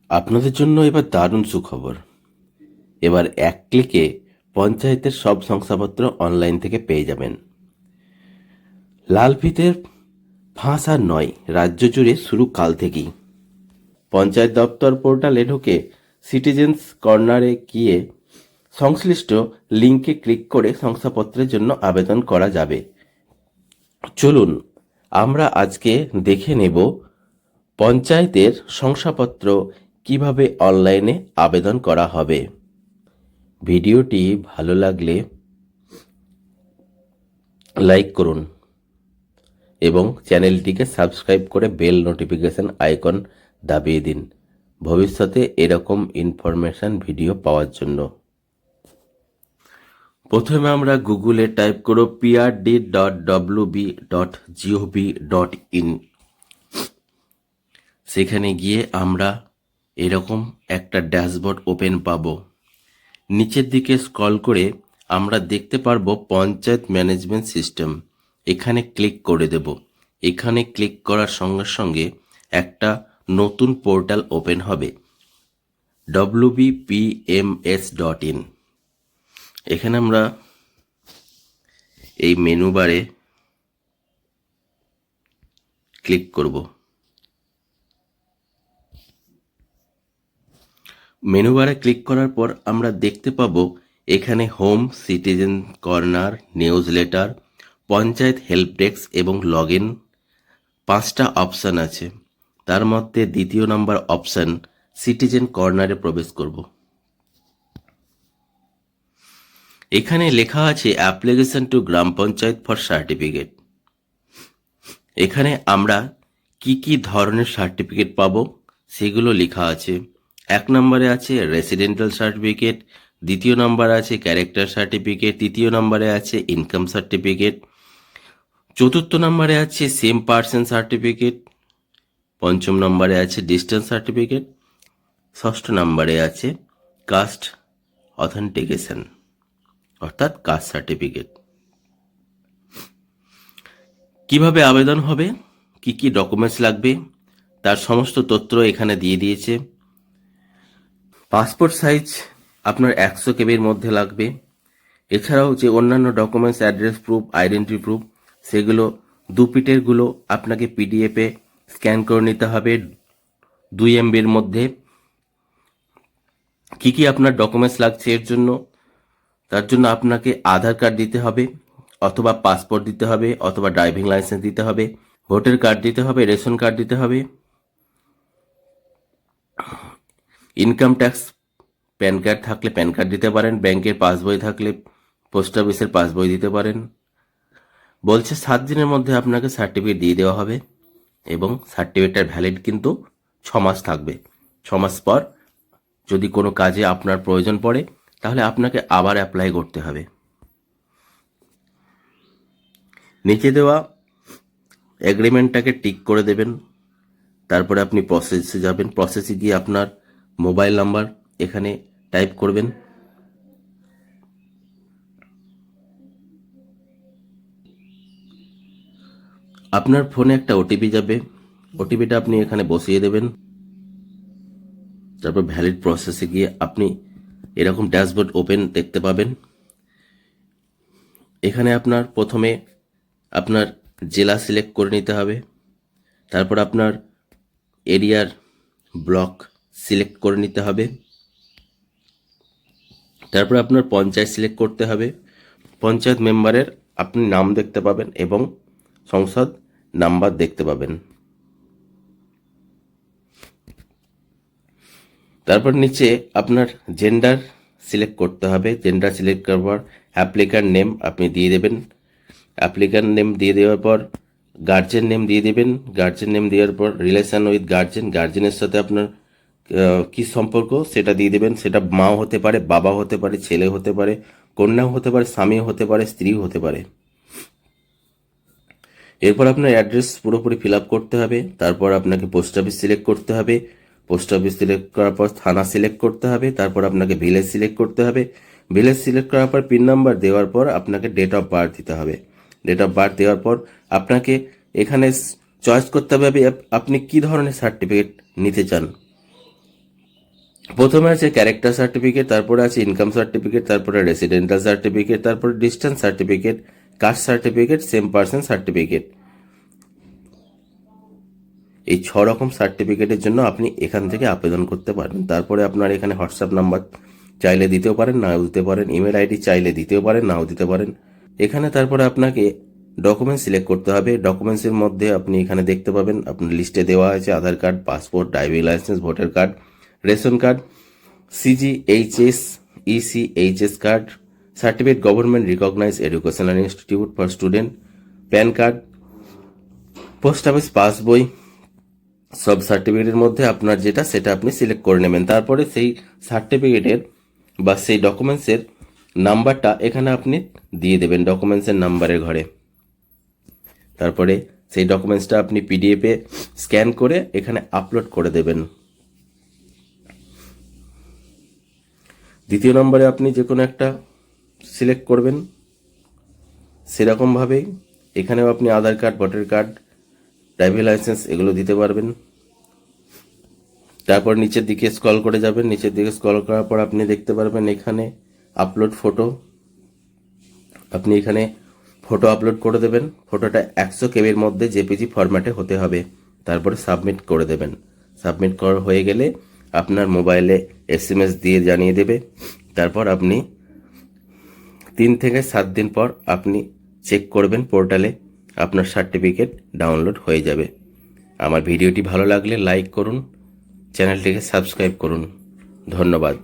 আপনাদের জন্য এবার দারুণ সুখবর। এবার এক ক্লিকে পঞ্চায়েতের সব শংসাপত্র অনলাইন থেকে পেয়ে যাবেন। লাল ফিতের ফাঁস আর নয়, রাজ্য জুড়ে শুরু কাল থেকেই। পঞ্চায়েত দপ্তর পোর্টালে ঢুকে সিটিজেন্স কর্নারে গিয়ে সংশ্লিষ্ট লিঙ্কে ক্লিক করে শংসাপত্রের জন্য আবেদন করা যাবে। চলুন আমরা আজকে দেখে নেব পঞ্চায়েতের শংসাপত্র কিভাবে অনলাইনে আবেদন করা হবে। ভিডিওটি ভালো লাগলে লাইক করুন এবং চ্যানেলটিকে সাবস্ক্রাইব করে বেল নোটিফিকেশন আইকন দাবিয়ে দিন ভবিষ্যতে এরকম ইনফরমেশন ভিডিও পাওয়ার জন্য। প্রথমে আমরা গুগলে টাইপ করব prd.wb.gov.in। সেখানে গিয়ে আমরা এরকম একটা ড্যাশবোর্ড ওপেন পাবো। নিচের দিকে স্ক্রল করে আমরা দেখতে পারবো পঞ্চায়েত ম্যানেজমেন্ট সিস্টেম। এখানে ক্লিক করে দেব। এখানে ক্লিক করার সঙ্গে সঙ্গে একটা নতুন পোর্টাল ওপেন হবে, wbpms.in। এখানে আমরা এই মেনু বারে ক্লিক করব। মেনু বারে ক্লিক করার পর আমরা দেখতে পাবো এখানে home, citizen corner, news letter, panchayat help desk এবং লগ ইন 5টা অপশান আছে। তার মধ্যে দ্বিতীয় নম্বর অপশান সিটিজেন কর্নারে প্রবেশ করব। এখানে লেখা আছে application to gram panchayat for certificate. এখানে আমরা কি কি ধরনের সার্টিফিকেট পাবো সেগুলো লেখা আছে। 1 নম্বরে আছে রেসিডেন্টাল সার্টিফিকেট, দ্বিতীয় নম্বরে আছে ক্যারেক্টার সার্টিফিকেট, তৃতীয় নম্বরে আছে ইনকাম সার্টিফিকেট, চতুর্থ নম্বরে আছে সেম পার্সন সার্টিফিকেট, পঞ্চম নম্বরে আছে ডিস্টেন্স সার্টিফিকেট, ষষ্ঠ নম্বরে আছে কাস্ট অথেন্টিকেশন অর্থাৎ কাস্ট সার্টিফিকেট। কিভাবে আবেদন হবে, কি কি ডকুমেন্টস লাগবে তার সমস্ত তথ্য এখানে দিয়ে দিয়েছে। পাসপোর্ট সাইজ আপনার 100 কেবির মধ্যে লাগবে। এছাড়াও যে অন্যান্য documents, address proof, identity proof, সেগুলো 2 পিটেরগুলো আপনাকে পিডিএফে স্ক্যান করে নিতে হবে 2 MBর মধ্যে। কি কি আপনার ডকুমেন্টস লাগছে এর জন্য, তার জন্য আপনাকে আধার কার্ড দিতে হবে, অথবা পাসপোর্ট দিতে হবে, অথবা ড্রাইভিং লাইসেন্স দিতে হবে, ভোটার কার্ড দিতে হবে, রেশন কার্ড দিতে হবে, ইনকাম ট্যাক্স প্যান কার্ড থাকলে প্যান কার্ড দিতে পারেন, ব্যাংকের পাসবই থাকলে পোস্ট অফিসের পাসবই দিতে পারেন। বলছে 7 দিনের মধ্যে আপনাকে সার্টিফিকেট দিয়ে দেওয়া হবে এবং সার্টিফিকেটটার ভ্যালিড কিন্তু 6 মাস থাকবে। 6 মাস পর যদি কোনো কাজে আপনার প্রয়োজন পড়ে তাহলে আপনাকে আবার অ্যাপ্লাই করতে হবে। নিচে দেওয়া এগ্রিমেন্টটাকে টিক করে দেবেন। তারপরে আপনি প্রসেসে যাবেন। প্রসেসে গিয়ে আপনার মোবাইল নাম্বার এখানে টাইপ করবেন। আপনার ফোনে একটা ওটিপি যাবে, ওটিপিটা আপনি এখানে বসিয়ে দেবেন। তারপর ভ্যালিড প্রসেসে গিয়ে আপনি এরকম ড্যাশবোর্ড ওপেন দেখতে পাবেন। এখানে আপনার প্রথমে আপনার জেলা সিলেক্ট করে নিতে হবে, তারপর আপনার এরিয়ার ব্লক সিলেক্ট করে নিতে হবে, তারপর আপনার পঞ্চায়েত সিলেক্ট করতে হবে। পঞ্চায়েত মেম্বারের আপনি নাম দেখতে পাবেন এবং সংসদ নাম্বার দেখতে পাবেন। তারপর নিচে আপনার জেন্ডার সিলেক্ট করতে হবে। জেন্ডার সিলেক্ট করার পর অ্যাপ্লিক্যান্ট নেম আপনি দিয়ে দেবেন। অ্যাপ্লিক্যান্ট নেম দিয়ে দেওয়ার পর গার্জেন নেম দিয়ে দেবেন। গার্জেন নেম দেওয়ার পর রিলেশন উইথ গার্জেন, গার্জেনের সাথে আপনার কি সম্পর্ক সেটা দিয়ে দেবেন। সেটা মাও হতে পারে, বাবা হতে পারে, ছেলে হতে পারে, কন্যাও হতে পারে, স্বামীও হতে পারে, স্ত্রীও হতে পারে। এরপর আপনার অ্যাড্রেস পুরোপুরি ফিল আপ করতে হবে। তারপর আপনাকে পোস্ট অফিস সিলেক্ট করতে হবে। পোস্ট অফিস সিলেক্ট করার পর থানা সিলেক্ট করতে হবে। তারপর আপনাকে ভিলেজ সিলেক্ট করতে হবে। ভিলেজ সিলেক্ট করার পর পিন নাম্বার দেওয়ার পর আপনাকে ডেট অফ বার্থ দিতে হবে। ডেট অফ বার্থ দেওয়ার পর আপনাকে এখানে চয়েস করতে হবে আপনি কি ধরনের সার্টিফিকেট নিতে চান। প্রথমে আছে ক্যারেক্টার সার্টিফিকেট, তারপরে আছে ইনকাম সার্টিফিকেট, তারপরে রেসিডেন্টাল সার্টিফিকেট, তারপরে distance certificate, caste certificate, same person certificate. এই 6 রকম সার্টিফিকেটের জন্য আপনি এখান থেকে আবেদন করতে পারেন। তারপরে আপনার এখানে হোয়াটসঅ্যাপ নাম্বার চাইলে দিতেও পারেন, নাও দিতে পারেন। ইমেল আইডি চাইলে দিতেও পারেন, নাও দিতে পারেন। এখানে তারপরে আপনাকে ডকুমেন্ট সিলেক্ট করতে হবে। ডকুমেন্টসের মধ্যে আপনি এখানে দেখতে পাবেন, আপনার লিস্টে দেওয়া আছে Aadhaar card, passport, driving licence, voter card, ration card, CGHS, ECHS card, certificate government recognise educational institute for student, PAN card, post office passbook. সব সার্টিফিকেটের মধ্যে আপনার যেটা সেটা আপনি সিলেক্ট করে নেবেন। তারপরে সেই সার্টিফিকেটের বা সেই ডকুমেন্টসের নাম্বারটা এখানে আপনি দিয়ে দেবেন ডকুমেন্টসের নাম্বারের ঘরে। তারপরে সেই ডকুমেন্টসটা আপনি পিডিএফে স্ক্যান করে এখানে আপলোড করে দেবেন। দ্বিতীয় নম্বরে আপনি যে কোনো একটা সিলেক্ট করবেন। সেরকমভাবেই এখানেও আপনি Aadhaar card, voter card, driving licence এগুলো দিতে পারবেন। তারপর নিচের দিকে স্ক্রল করে যাবেন। নিচের দিকে স্ক্রল করার পর আপনি দেখতে পারবেন এখানে আপলোড ফটো। আপনি এখানে ফটো আপলোড করে দেবেন। ফটোটা 100 কেবির মধ্যে জেপিজি ফরম্যাটে হতে হবে। তারপরে সাবমিট করে দেবেন। সাবমিট করা হয়ে গেলে আপনার মোবাইলে SMS দিয়ে জানিয়ে দেবে। তারপর আপনি 3 থেকে 7 দিন পর আপনি চেক করবেন পোর্টালে, আপনার সার্টিফিকেট ডাউনলোড হয়ে যাবে। আমার ভিডিওটি ভালো লাগলে লাইক করুন, চ্যানেলটিকে সাবস্ক্রাইব করুন। ধন্যবাদ।